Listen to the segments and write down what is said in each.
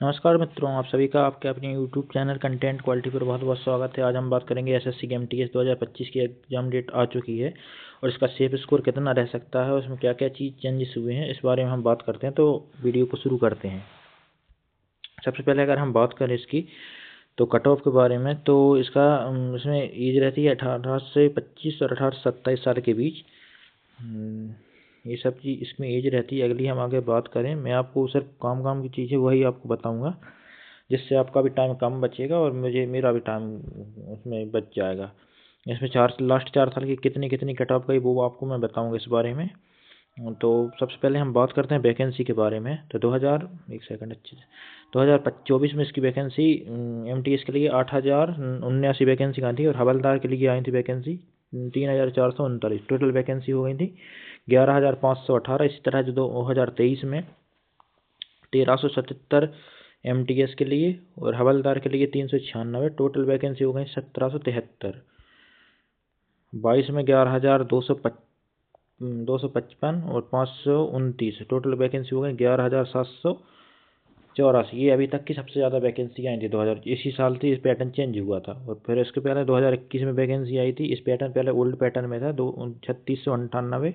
नमस्कार मित्रों, आप सभी का आपके अपने YouTube चैनल कंटेंट क्वालिटी पर बहुत बहुत स्वागत है। आज हम बात करेंगे एसएससी की एमटीएस 2025 की एग्जाम डेट आ चुकी है और इसका सेफ स्कोर कितना रह सकता है और उसमें क्या क्या चीज़ चेंजेस हुए हैं, इस बारे में हम बात करते हैं। तो वीडियो को शुरू करते हैं। सबसे पहले अगर हम बात करें इसकी तो कट ऑफ के बारे में, तो इसमें एज रहती है 18 से 25 और 18 से 27 साल के बीच। ये सब चीज़ इसमें एज रहती है। अगली हम आगे बात करें, मैं आपको सिर्फ काम की चीज़ें वही आपको बताऊंगा, जिससे आपका भी टाइम कम बचेगा और मेरा भी टाइम उसमें बच जाएगा। इसमें लास्ट 4 साल की कितनी कट ऑफ गई वो आपको मैं बताऊंगा इस बारे में। तो सबसे पहले हम बात करते हैं वैकेंसी के बारे में। तो 2024 में इसकी वैकेंसी एमटीएस के लिए 8,079 वैकेंसी आई थी और हवलदार के लिए आई थी वैकेंसी 3,439। टोटल वैकेंसी हो गई थी 11,518। इसी तरह जो 2023 में 1,377 एमटीएस के लिए और हवलदार के लिए 396। टोटल वैकेंसी हो गई 1,773। 22 में 11,255 और 529। टोटल वैकेंसी हो गई 11,784। ये अभी तक की सबसे ज़्यादा वैकेंसी आई थी। 2000 इसी साल थी, इस पैटर्न चेंज हुआ था। और फिर इसके पहले 2021 में वैकेंसी आई थी। इस पैटर्न पहले ओल्ड पैटर्न में था 3,698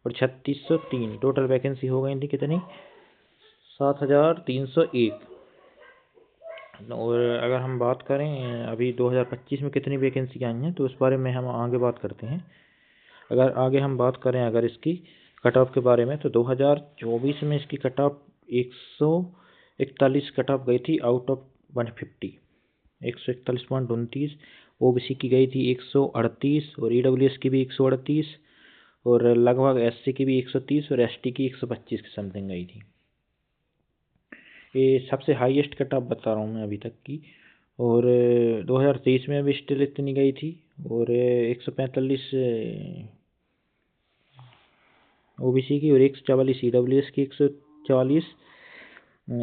और 3,603। टोटल वैकेंसी हो गई थी कितनी 7,301। और अगर हम बात करें अभी 2025 में कितनी वैकेंसी आई हैं तो इस बारे में हम आगे बात करते हैं। अगर आगे हम बात करें अगर इसकी कट ऑफ के बारे में, तो 2024 में इसकी कट ऑफ 141 कट ऑफ गई थी आउट ऑफ 150। 141.29। ओबीसी की गई थी 138 और ईडब्ल्यूएस की भी 138 और लगभग एससी की भी 130 और एसटी की 125 की समथिंग गई थी। ये सबसे हाईएस्ट कट ऑफ बता रहा हूँ मैं अभी तक की। और 2023 में भी स्टिल इतनी गई थी और 145 ओबीसी की और 144 ईडब्ल्यूएस की, 144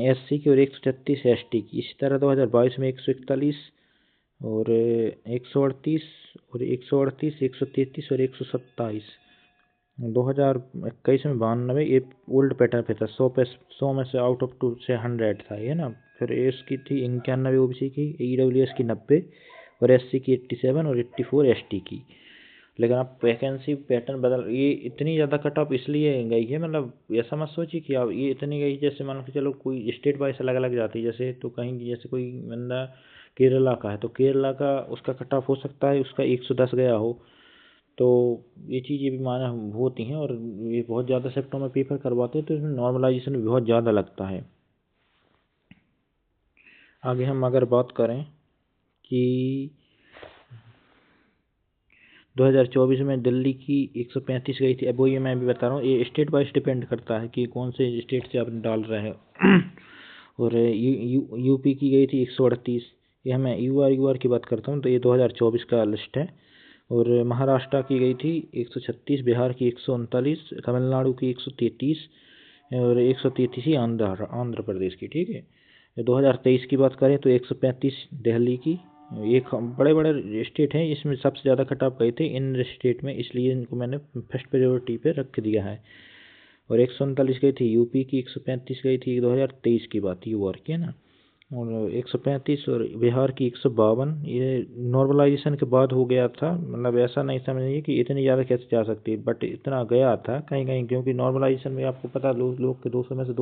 एससी की और 136 एसटी की। इसी तरह 2022 में 141 और 138 और 138, 133 और 127। 2021 में 92। ये ओल्ड पैटर्न पे था। 100 में से आउट ऑफ 2 से 100 था ये ना। फिर एस की थी 91 ओबीसी की, ईडब्ल्यूएस की 90 और एससी की 87 और 84 एसटी की। लेकिन आप वैकेंसी पैटर्न बदल, ये इतनी ज़्यादा कट ऑफ इसलिए गई है, मतलब ऐसा मत सोचिए कि आप ये इतनी गई जैसे मान के चलो कोई स्टेट वाइज अलग अलग जाती है। जैसे तो कहीं जैसे कोई बंदा केरला का है तो केरला का उसका कट ऑफ हो सकता है उसका 110 गया हो। तो ये चीज़ें भी माना होती हैं और ये बहुत ज़्यादा शिफ्टों में पेपर करवाते हैं तो इसमें नॉर्मलाइजेशन भी बहुत ज़्यादा लगता है। आगे हम अगर बात करें कि 2024 में दिल्ली की 135 गई थी। अब वो ये मैं भी बता रहा हूँ, ये स्टेट वाइज डिपेंड करता है कि कौन से स्टेट से आप डाल रहे हैं। और यूपी की गई थी 138। ये मैं यूआर की बात करता हूँ तो ये 2024 का लिस्ट है। और महाराष्ट्र की गई थी 136, बिहार की 139, तमिलनाडु की 133 और 133 ही आंध्र प्रदेश की। ठीक है। 2023 की बात करें तो 135 दिल्ली की। एक बड़े बड़े स्टेट हैं, इसमें सबसे ज़्यादा कट ऑफ गए थे इन स्टेट में, इसलिए इनको मैंने फर्स्ट प्रायोरिटी पे रख दिया है। और 139 गई थी यूपी की, 135 गई थी 2023 की बात यूआर की है ना। और 135 और बिहार की 152। ये नॉर्मलाइजेशन के बाद हो गया था, मतलब ऐसा नहीं समझिए कि इतनी ज़्यादा कैसे जा सकती है, बट इतना गया था कहीं कहीं, क्योंकि नॉर्मलाइजेशन में आपको पता लोग के 200 में से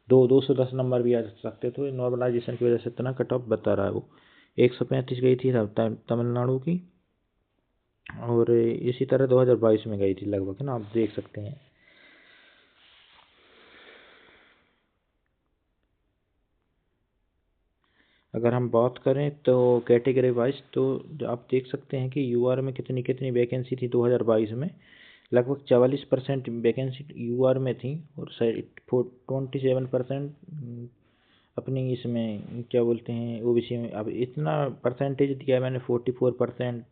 210 नंबर भी आ सकते, तो नॉर्मलाइजेशन की वजह से इतना कट ऑफ बता रहा है वो। 135 गई थी तमिलनाडु की। और इसी तरह 2022 में गई थी लगभग, है ना, आप देख सकते हैं। अगर हम बात करें तो कैटेगरी वाइज, तो आप देख सकते हैं कि यूआर में कितनी वैकेंसी थी 2022 में। लगभग 44% वैकेंसी यूआर में थी और 27% अपनी इसमें क्या बोलते हैं ओबीसी में। अब इतना परसेंटेज दिया है मैंने 44%।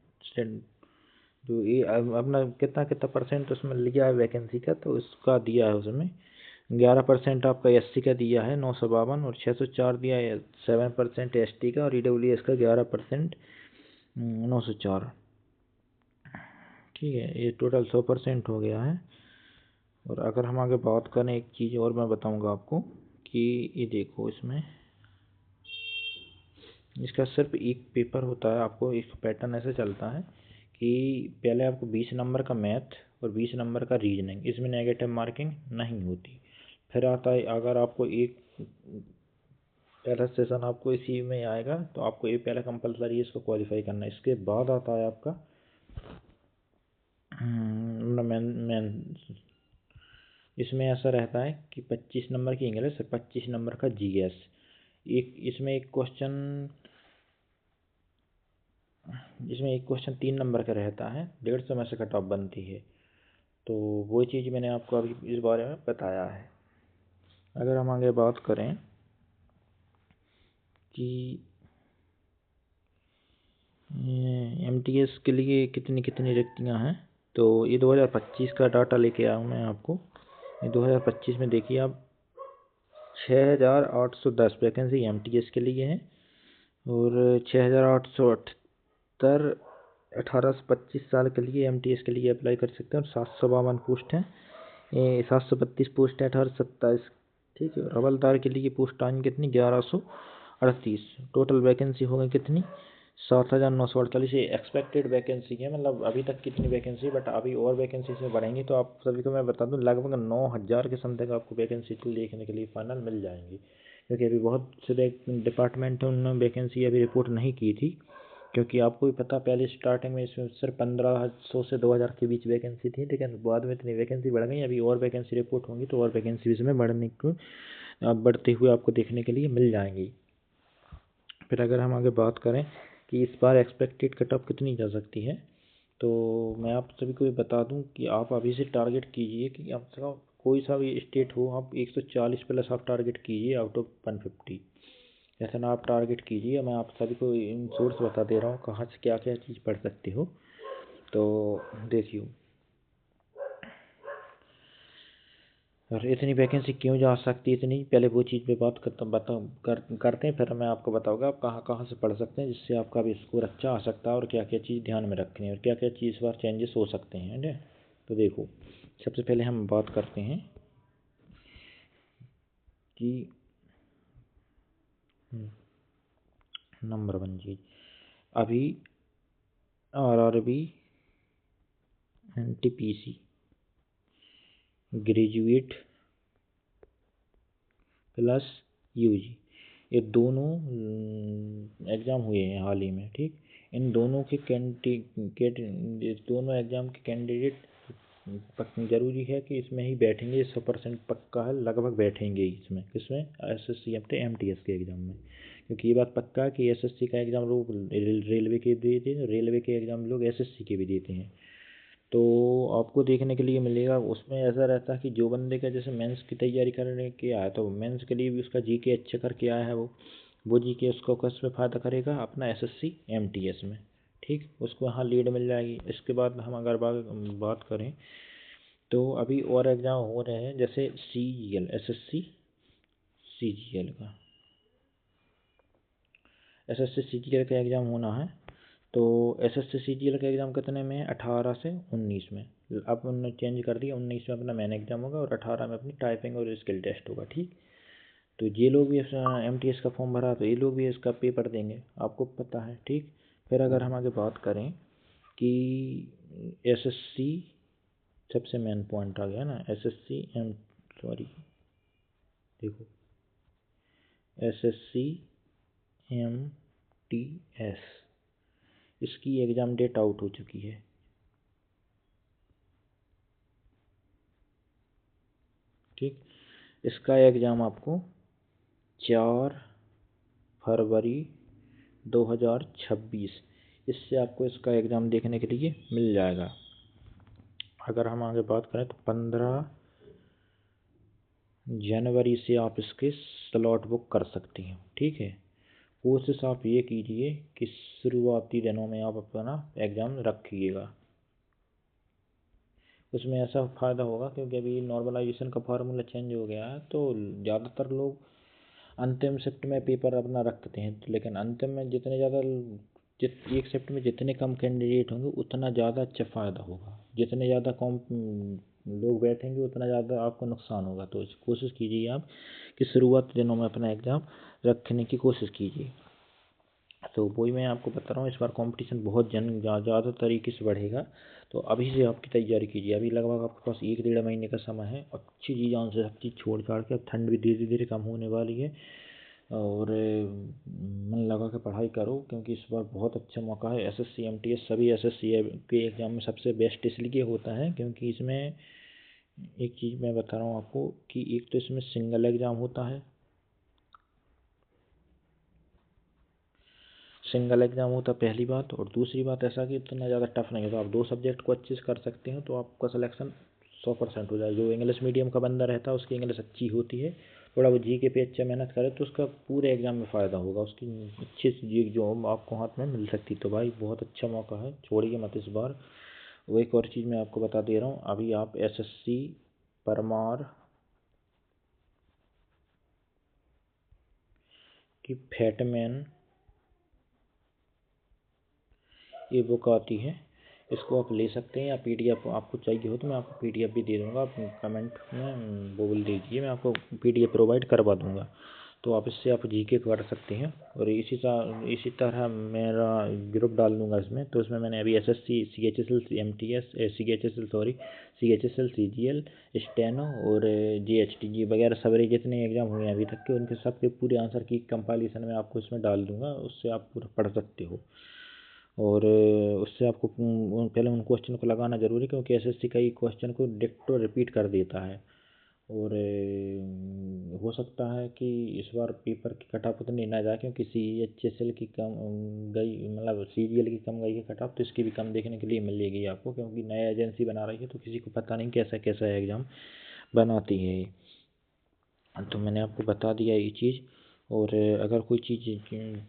जो ये अपना कितना परसेंट उसमें लिया है वैकेंसी का, तो उसका दिया है उसमें 11% आपका एससी का दिया है 952 और 604 दिया है 7% एसटी का और ईडब्ल्यूएस का 11% 904। ठीक है, ये टोटल 100% हो गया है। और अगर हम आगे बात करें एक चीज़ और मैं बताऊंगा आपको कि ये देखो इसमें इसका सिर्फ एक पेपर होता है। आपको एक पैटर्न ऐसे चलता है कि पहले आपको 20 नंबर का मैथ और 20 नंबर का रीजनिंग, इसमें नेगेटिव मार्किंग नहीं होती। फिर आता है, अगर आपको एक पहला सेशन आपको इसी में आएगा तो आपको ये पहला कंपलसरी है इसको क्वालिफाई करना। इसके बाद आता है आपका मेन। इसमें ऐसा रहता है कि 25 नंबर की इंग्लिश और 25 नंबर का जीएस। इसमें एक क्वेश्चन 3 नंबर का रहता है, 150 में से कट ऑफ बनती है। तो वो चीज़ मैंने आपको अभी इस बारे में बताया है। अगर हम आगे बात करें कि एमटीएस के लिए कितनी कितनी रिक्तियाँ हैं, तो ये 2025 का डाटा लेके आया हूँ मैं आपको। ये 2025 में देखिए आप 6810 वैकेंसी एमटीएस के लिए हैं और 6878 18 से 25 साल के लिए एमटीएस के लिए अप्लाई कर सकते हैं। और 752 पोस्ट हैं, 732 पोस्ट है 18 से 27। ठीक है। और हवलदार के लिए पोस्ट आएंगी कितनी, 1138। टोटल वैकेंसी हो गई कितनी, 7948। ये एक्सपेक्टेड वैकेंसी है, मतलब अभी तक कितनी वैकेंसी, बट अभी और वैकेंसी से बढ़ेंगी। तो आप सभी को मैं बता दूं लगभग 9000 के समथिंग आपको वैकेंसी देखने के लिए फाइनल मिल जाएंगी। क्योंकि अभी बहुत से डिपार्टमेंट है उन्होंने वैकेंसी अभी रिपोर्ट नहीं की थी, क्योंकि आपको भी पता पहले स्टार्टिंग में इसमें सिर्फ 1500 से 2000 के बीच वैकेंसी थी, लेकिन बाद में इतनी वैकेंसी बढ़ गई। अभी और वैकेंसी रिपोर्ट होंगी तो और वैकेंसी इसमें बढ़ते हुए आपको देखने के लिए मिल जाएंगी। फिर अगर हम आगे बात करें कि इस बार एक्सपेक्टेड कट ऑफ कितनी जा सकती है, तो मैं आप सभी को ये बता दूं कि आप अभी से टारगेट कीजिए कि आप कोई सा भी स्टेट हो, आप 140 प्लस आप टारगेट कीजिए आउट ऑफ 150। ऐसा ना आप टारगेट कीजिए। मैं आप सभी को इन सोर्स बता दे रहा हूँ कहाँ से क्या क्या चीज़ पढ़ सकते हो। तो देखिए, और इतनी वैकेंसी क्यों जा सकती है इतनी, पहले वो चीज़ पे बात करते हैं, फिर मैं आपको बताऊंगा आप कहाँ कहाँ से पढ़ सकते हैं जिससे आपका भी स्कोर अच्छा आ सकता है और क्या क्या चीज़ ध्यान में रखनी है और क्या क्या चीज़ पर चेंजेस हो सकते हैं। ठीक है। तो देखो, सबसे पहले हम बात करते हैं कि नंबर 1 चीज़, अभी RRB, NTPC, graduate plus UG, ये दोनों एग्ज़ाम हुए हैं हाल ही में। ठीक, इन दोनों के दोनों एग्ज़ाम के कैंडिडेट ज़रूरी है कि इसमें ही बैठेंगे। 100% पक्का है, लगभग बैठेंगे ही इसमें। किसमें, एसएससी एमटीएस के एग्ज़ाम में। क्योंकि ये बात पक्का है कि एसएससी का एग्ज़ाम लोग रेलवे के देते हैं, रेलवे के एग्ज़ाम लोग एसएससी के भी देते हैं। तो आपको देखने के लिए मिलेगा उसमें ऐसा रहता है कि जो बंदे का जैसे मेंस की तैयारी करने के आया तो मेंस के लिए भी उसका जीके अच्छा करके आया है, वो जीके उसको किस में फ़ायदा करेगा, अपना एसएससी एमटीएस में। ठीक, उसको वहाँ लीड मिल जाएगी। इसके बाद हम अगर बात करें तो अभी और एग्ज़ाम हो रहे हैं, जैसे सीजीएल, एसएससी सीजीएल का, एसएससी सीजीएल का एग्ज़ाम होना है। तो एसएससी सीजीएल का एग्ज़ाम कितने में है, 18 से 19 में। अब उन्होंने चेंज कर दिया, 19 में अपना मेन एग्ज़ाम होगा और 18 में अपनी टाइपिंग और स्किल टेस्ट होगा। ठीक, तो ये लोग भी एमटीएस का फॉर्म भरा तो ये लोग भी इसका पेपर देंगे, आपको पता है। ठीक, फिर अगर हम आगे बात करें कि एसएससी, सबसे मेन पॉइंट आ गया ना, एसएससी देखो, एसएससी एमटीएस, इसकी एग्ज़ाम डेट आउट हो चुकी है। ठीक, इसका एग्ज़ाम आपको 4 फरवरी 2026 इससे आपको इसका एग्ज़ाम देखने के लिए मिल जाएगा। अगर हम आगे बात करें तो 15 जनवरी से आप इसके स्लॉट बुक कर सकते हैं। ठीक है, कोशिश आप ये कीजिए कि शुरुआती दिनों में आप अपना एग्ज़ाम रखिएगा। उसमें ऐसा फ़ायदा होगा क्योंकि अभी नॉर्मलाइजेशन का फार्मूला चेंज हो गया है, तो ज़्यादातर लोग अंतिम शिफ्ट में पेपर अपना रखते हैं। लेकिन अंतिम में जितने ज़्यादा एक शिफ्ट में जितने कम कैंडिडेट होंगे उतना ज़्यादा अच्छा फ़ायदा होगा, जितने ज़्यादा कम लोग बैठेंगे उतना ज़्यादा आपको नुकसान होगा। तो कोशिश कीजिए आप कि शुरुआत दिनों में अपना एग्ज़ाम रखने की कोशिश कीजिए। तो वही मैं आपको बता रहा हूँ, इस बार कंपटीशन बहुत ज़्यादा तरीके से बढ़ेगा। तो अभी से आपकी तैयारी कीजिए। अभी लगभग आपके पास 1-1.5 महीने का समय है। अच्छी चीज़ों से सब चीज़ छोड़ छाड़ के, अब ठंड भी धीरे धीरे कम होने वाली है, और मन लगा के पढ़ाई करो, क्योंकि इस बार बहुत अच्छा मौका है। SSC MTS सभी SSC के एग्ज़ाम में सबसे बेस्ट इसलिए होता है क्योंकि इसमें एक चीज़ मैं बता रहा हूँ आपको कि एक तो इसमें सिंगल एग्ज़ाम होता है, सिंगल एग्ज़ाम होता है पहली बात। और दूसरी बात ऐसा कि इतना ज़्यादा टफ नहीं होता, आप 2 सब्जेक्ट को अच्छे से कर सकते हो तो आपका सिलेक्शन 100% हो जाए। जो इंग्लिश मीडियम का बंदा रहता है उसकी इंग्लिश अच्छी होती है, थोड़ा वो GK पे अच्छा मेहनत करे तो उसका पूरे एग्ज़ाम में फ़ायदा होगा, उसकी अच्छी सी जॉब आपको हाथ में मिल सकती। तो भाई बहुत अच्छा मौका है, छोड़िए मत इस बार। वो एक और चीज़ मैं आपको बता दे रहा हूँ, अभी आप SSC परमार की फैटमैन ये बुक आती है, इसको आप ले सकते हैं, या PDF आपको चाहिए हो तो मैं आपको PDF भी दे दूँगा, आप कमेंट में बोल दीजिए, मैं आपको PDF प्रोवाइड करवा दूँगा। तो आप इससे आप GK कर सकते हैं। और इसी तरह मेरा ग्रुप डाल दूँगा इसमें, तो इसमें मैंने अभी SSC CHSL MTS CHSL CGL steno और GHT वगैरह सवेरे जितने एग्ज़ाम हुए हैं अभी तक के, उनके सबके पूरे आंसर की कंपाइलेशन में आपको इसमें डाल दूँगा, उससे आप पूरा पढ़ सकते हो। और उससे आपको पहले उन क्वेश्चन को लगाना जरूरी है, क्योंकि SSC कई क्वेश्चन को डिक्टो रिपीट कर देता है। और हो सकता है कि इस बार पेपर की कट ऑफ उतनी ना जाए, क्योंकि CHSL की कम गई, मतलब CGL की कम गई है कट ऑफ, तो इसकी भी कम देखने के लिए मिलेगी आपको, क्योंकि नया एजेंसी बना रही है तो किसी को पता नहीं कैसा कैसा एग्ज़ाम बनाती है। तो मैंने आपको बता दिया ये चीज़। और अगर कोई चीज़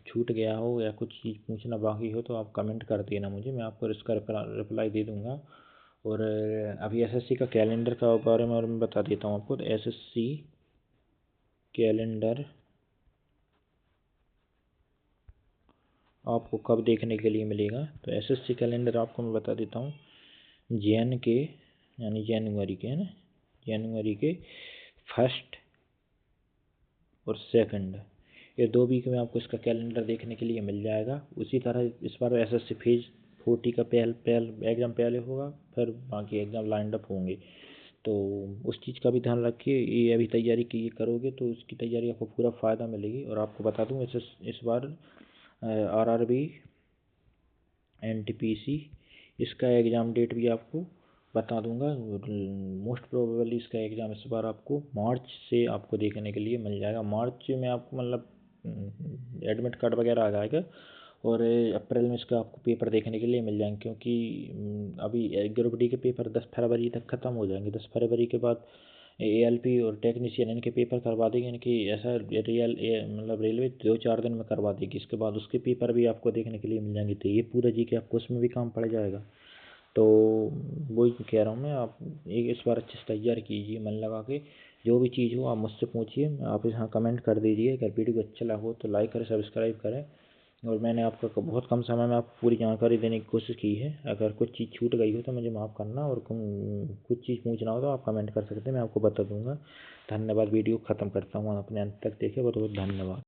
छूट गया हो या कुछ चीज़ पूछना बाकी हो तो आप कमेंट कर देना मुझे, मैं आपको इसका रिप्लाई दे दूँगा। और अभी SSC का कैलेंडर का बारे में और मैं बता देता हूँ आपको। तो SSC कैलेंडर आपको कब देखने के लिए मिलेगा, तो SSC कैलेंडर आपको मैं बता देता हूँ, JN के यानी जनवरी के, है ना, जनवरी के 1 और 2 ये 2 वीक में आपको इसका कैलेंडर देखने के लिए मिल जाएगा। उसी तरह इस बार SSC फेज 40 का पहले एग्ज़ाम पहले होगा, फिर बाकी एग्ज़ाम लाइंड अप होंगे। तो उस चीज़ का भी ध्यान रखिए, ये अभी तैयारी की करोगे तो उसकी तैयारी आपको पूरा फ़ायदा मिलेगी। और आपको बता दूँ इस बार RRB NTPC इसका एग्ज़ाम डेट भी आपको बता दूंगा। मोस्ट प्रोबेबली इसका एग्ज़ाम इस बार आपको मार्च से आपको देखने के लिए मिल जाएगा। मार्च में आपको मतलब एडमिट कार्ड वगैरह आ जाएगा, और अप्रैल में इसका आपको पेपर देखने के लिए मिल जाएंगे, क्योंकि अभी ग्रुप डी के पेपर 10 फरवरी तक ख़त्म हो जाएंगे। 10 फरवरी के बाद ALP और टेक्नीशियन इनके पेपर करवा देंगे, इनकी ऐसा मतलब रेलवे 2-4 दिन में करवा देगी। इसके बाद उसके पेपर भी आपको देखने के लिए मिल जाएंगे, तो ये पूरा जी के आपको उसमें भी काम पड़ जाएगा। तो वही कह रहा हूँ मैं, आप एक इस बार अच्छे से तैयारी कीजिए मन लगा के। जो भी चीज़ हो आप मुझसे पूछिए, आप यहाँ कमेंट कर दीजिए। अगर वीडियो अच्छा लगा हो तो लाइक करें, सब्सक्राइब करें। और मैंने आपको बहुत कम समय में आपको पूरी जानकारी देने की कोशिश की है। अगर कुछ चीज़ छूट गई हो तो मुझे माफ़ करना, और कुछ चीज़ पूछना हो तो आप कमेंट कर सकते हैं, मैं आपको बता दूंगा। धन्यवाद। वीडियो ख़त्म करता हूँ, आपने अंत तक देखे बहुत बहुत धन्यवाद।